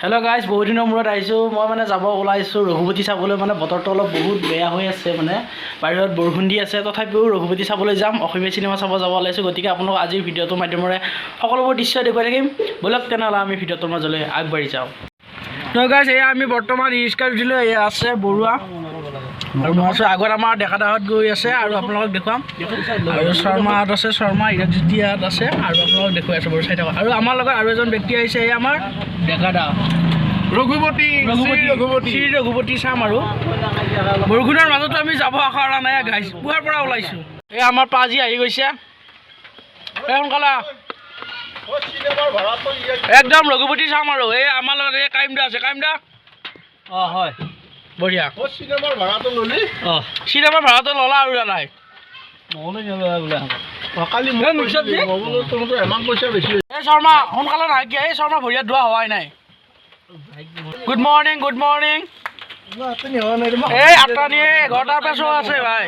Hello' guys, বহুত দিনৰ মূৰত আহিছোঁ। মই মানে যাব ওলাইছোঁ ৰঘুপতি চাবলৈ। মানে বতৰটো অলপ বহুত বেয়া হৈ আছে, মানে বাহিৰত বৰষুণ দি আছে। তথাপিও ৰঘুপতি চাবলৈ যাম, অসমীয়া চিনেমা চাব যাব ওলাইছোঁ। গতিকে আপোনালোক আজিৰ ভিডিঅ'টোৰ মাধ্যমেৰে সকলোবোৰ দৃশ্য দেখুৱাই থাকিম। ব'লক তেনেহ'লে আমি ভিডিঅ'টোৰ মাজলৈ আগবাঢ়ি যাওঁ। তো গাইজ, এয়া আমি বৰ্তমান ৰিক্সাত উঠিলোঁ। এয়া আছে বৰুৱা আৰু মই আছোঁ আগত। আমাৰ ডেকাদাহঁত গৈ আছে আৰু আপোনালোকক দেখুৱাম। আৰু শৰ্মাহঁত আছে, শৰ্মা জুতিহঁত আছে আৰু আপোনালোকক দেখুৱাই আছোঁ বাৰু, চাই থাকক। আৰু আমাৰ লগত আৰু এজন ব্যক্তি আহিছে, এই আমাৰ ডেকাদা ৰঘুপতি চাম। আৰু বৰষুণৰ মাজতো আমি যাব আশা কৰা নাই গাইজ, পুৱাৰ পৰা ওলাইছোঁ। এই আমাৰ পাজি আহি গৈছে, এই সোনকালে একদম ৰঘুপতি চাম। আৰু এই আমাৰ লগত এই কাইমদা আছে, কাইমদা। অঁ হয়, বঢ়িয়া। চিনেমাৰ ভাড়াটো ল'লি? অঁ, চিনেমাৰ ভাড়াটো ল'লা আৰু নাই? এই শৰ্মা সোনকালে নাহে কিয়? এই শৰ্মা ভৰিয়াত ধোৱা হোৱাই নাই। Good morning, good morning. এই 8টা নিয়ে 11টাৰ পৰা শ্ব' আছে ভাই।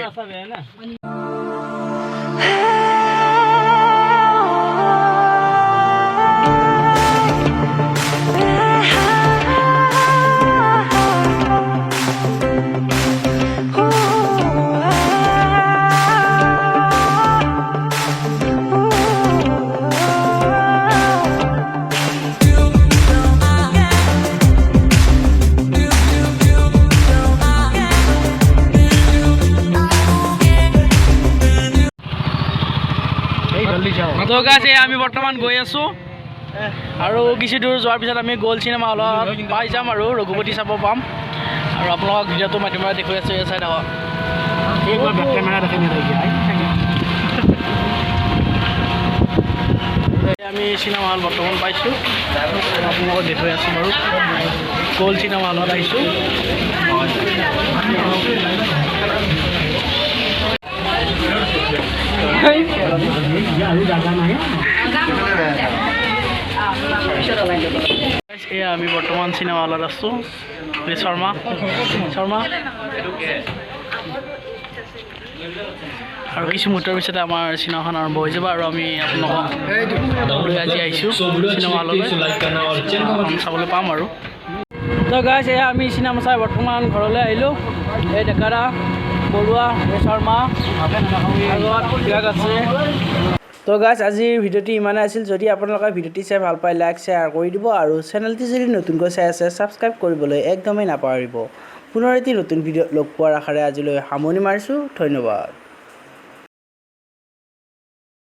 তো গাইজ, আমি বৰ্তমান গৈ আছোঁ আৰু কিছু দূৰ যোৱাৰ পিছত আমি গ'ল্ড চিনেমা হলত পাই যাম আৰু ৰঘুপতি চাব পাম। আৰু আপোনালোকক ভিডিঅ'টো মাধ্যমেৰে দেখুৱাই আছোঁ, এই চাই থাকক। আমি চিনেমা হল বৰ্তমান পাইছোঁ, আপোনালোকক দেখুৱাই আছোঁ বাৰু। গ'ল্ড চিনেমা হলত আহিছোঁ। এয়া আমি বৰ্তমান চিনেমা হলত আছোঁ। শৰ্মা আৰু কিছু মুহূৰ্তৰ পিছতে আমাৰ চিনেমাখন আৰম্ভ হৈ যাব। আৰু আমি আপোনালোকক লৈ আজি আহিছোঁ চিনেমা হললৈ, চাবলৈ পাম আৰু। তো গাইজ, এয়া আমি চিনেমা চাই বৰ্তমান ঘৰলৈ আহিলোঁ। এই ডেকাৰা, বৰুৱা, এই শৰ্মা আছে। তো গাইজ, আজিৰ ভিডিঅ'টি ইমানেই আছিল। যদি আপোনালোকে ভিডিঅ'টি চাই ভাল পায়, লাইক শ্বেয়াৰ কৰি দিব। আৰু চেনেলটি যদি নতুনকৈ চাই আছে, ছাবস্ক্ৰাইব কৰিবলৈ একদমেই নাপাহৰিব। পুনৰ এটি নতুন ভিডিঅ'ত লগ পোৱাৰ আশাৰে আজিলৈ সামৰণি মাৰিছোঁ। ধন্যবাদ।